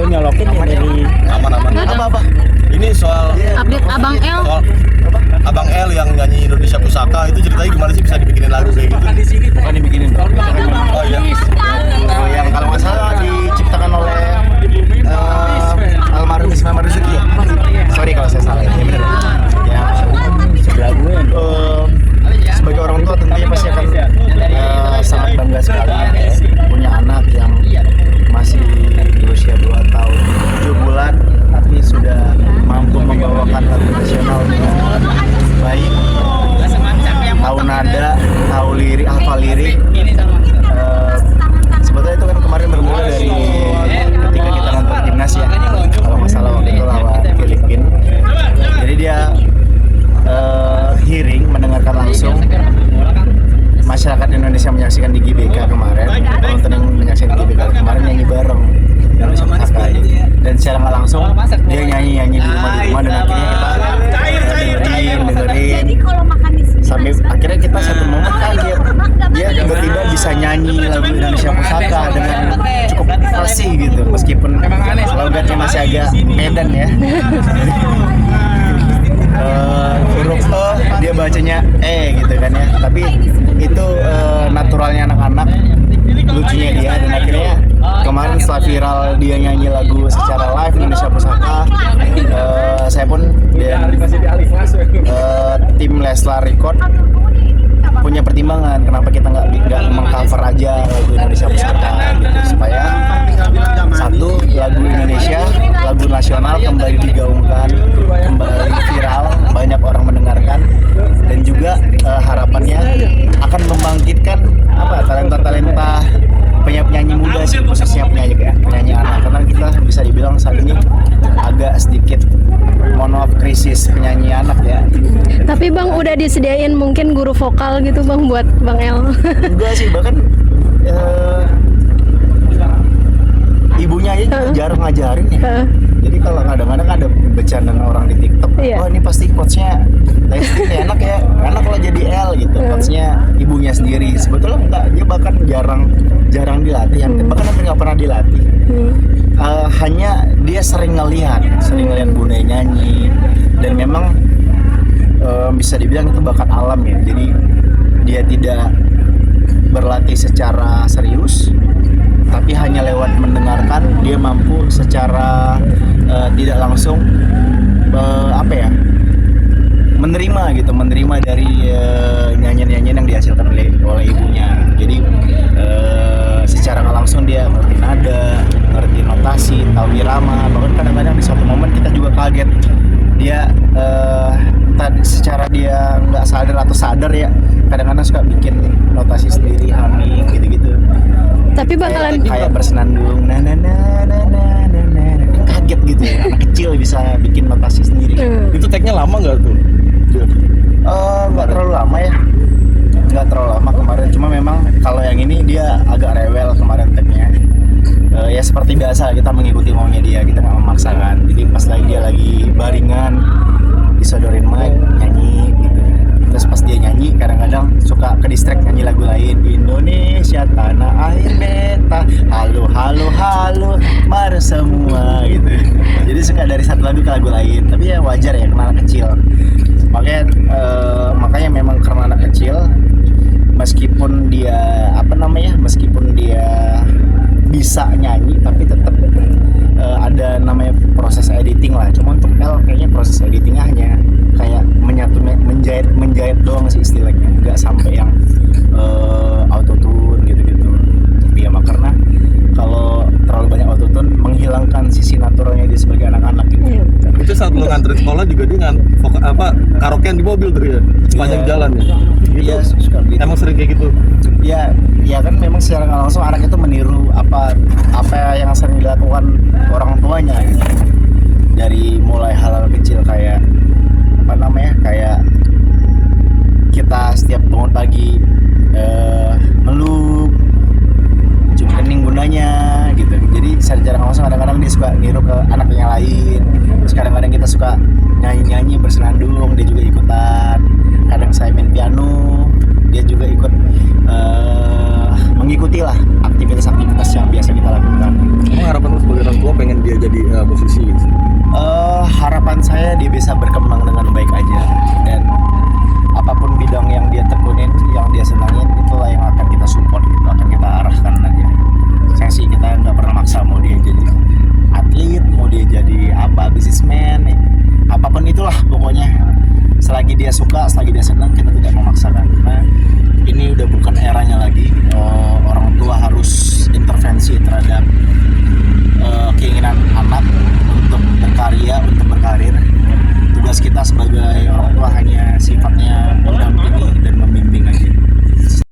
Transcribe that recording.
nyolokin ya dari aman. Apa? Ini soal update Abang L. Soal Abang L yang nyanyi Indonesia Pusaka itu ceritanya gimana sih bisa dibikinin lagu kayak gitu? bukan dibikinin dong. Oh iya. Yang kalau nggak salah diciptakan oleh almarhum Ismail Marzuki ya. Sorry kalau saya salah. Ya benar. Ya Lagunya sebagai orang tua tentunya pasti akan sangat bangga sekali punya anak yang masih berusia 2 tahun 7 bulan tapi sudah mampu membawakan lagu nasional dengan baik, tahu nada, tahu lirik, hafal lirik. Sebetulnya itu kan kemarin bermula dari ketika kita nonton timnas ya, kalau nggak salah waktu itu lawan Filipina. Jadi dia hearing, mendengarkan langsung masyarakat Indonesia menyaksikan di GBK kemarin, penonton yang menyaksikan di GBK kemarin nyanyi bareng Indonesia Pusaka, dan secara nggak langsung dia nyanyi di rumah dan akhirnya kita dengerin sampai akhirnya kita satu momen kaget dia tiba-tiba bisa nyanyi lagu Indonesia Pusaka dengan cukup fasih gitu, meskipun slogannya masih agak Medan ya. Huruf dia bacanya gitu kan ya, tapi itu naturalnya anak-anak, lucunya dia, dan akhirnya kemarin setelah viral dia nyanyi lagu secara live Indonesia Pusaka, saya pun dan tim Leslar Record punya pertimbangan kenapa kita nggak mengcover aja lagu Indonesia Pusaka gitu, supaya satu, lagu Indonesia, lagu nasional kembali digaungkan, kembali viral, banyak orang mendengarkan, dan juga harapannya akan membangkitkan talenta-talenta penyanyi muda sih, khususnya penyanyi anak, karena kita bisa dibilang saat ini agak sedikit krisis penyanyi anak ya. Tapi Bang udah disediain mungkin guru vokal gitu Bang buat Bang L. Enggak sih, bahkan ibunya aja jarang ngajarin ya. Jadi kalau kadang-kadang ada bercandaan orang di TikTok, oh ini pasti coachnya Lesti nih enak ya, enak kalau jadi L gitu. Coachnya ibunya sendiri. Sebetulnya enggak, dia bahkan jarang dilatih, bahkan hampir nggak pernah dilatih. Hanya dia sering ngelihat Bunda nyanyi, dan memang bisa dibilang itu bakat alam ya. Jadi dia tidak berlatih secara serius, tapi hanya lewat mendengarkan dia mampu secara tidak langsung menerima dari nyanyian-nyanyian yang dihasilkan oleh ibunya. Jadi secara nggak langsung dia ngerti nada, ngerti notasi, tahu irama. Bahkan kadang-kadang di suatu momen kita juga kaget dia secara dia nggak sadar atau sadar ya, kadang-kadang suka bikin notasi sendiri, humming gitu-gitu. Tapi bakalan kayak bersenandung, kaget gitu ya, anak kecil bisa bikin notasi sendiri. Itu tag-nya lama nggak tuh? Nggak terlalu lama ya, nggak terlalu lama kemarin. Cuma memang kalau yang ini dia agak rewel kemarin tag-nya. Ya seperti biasa kita mengikuti maunya dia, kita nggak memaksakan. Jadi pas dia lagi baringan disodorin mic nyanyi gitu. Terus pas dia nyanyi kadang-kadang suka ke distract nyanyi lagu lain, Indonesia tanah air beta, halo mari semua gitu. Jadi suka dari satu lagu ke lagu lain. Tapi ya wajar ya karena anak kecil. Makanya memang karena anak kecil, meskipun dia bisa nyanyi, tapi tetap ada namanya proses editing lah. Cuma untuk L kayaknya proses editingnya hanya kayak menjahit doang sih istilahnya, nggak sampai yang autotune gitu. Tapi ya karena kalau terlalu banyak autotune menghilangkan sisi naturalnya dia sebagai anak-anak gitu. Itu saat lu ngantri sekolah juga dia karaokean di mobil tuh ya, sepanjang jalan ya. Iya, suka gitu. Emang sering kayak gitu. Ya kan memang secara nggak langsung anak itu meniru apa yang sering dilakukan orang tuanya gitu. Dari mulai hal-hal kecil kayak kayak kita setiap bangun pagi meluk, cium kening bundanya gitu. Jadi secara langsung kadang-kadang dia suka niru ke anak yang lain. Terus kadang-kadang kita suka nyanyi bersenandung, dia juga ikutan. Kadang saya main piano, dia juga ikut mengikuti lah aktivitas-aktivitas yang biasa kita lakukan. Emang harapan lu sebagai orang tua pengen dia jadi musisi gitu? Harapan saya dia bisa berkembang dengan baik aja, dan apapun bidang yang dia tekunin, yang dia senangin, itulah yang akan kita support, gitu, akan kita arahkan aja. Saya sih kita nggak pernah maksa mau dia jadi atlet, mau dia jadi apa, businessman, apapun itulah pokoknya. Selagi dia suka, selagi dia senang, kita tidak memaksakan. Karena ini udah bukan eranya lagi orang tua harus intervensi terhadap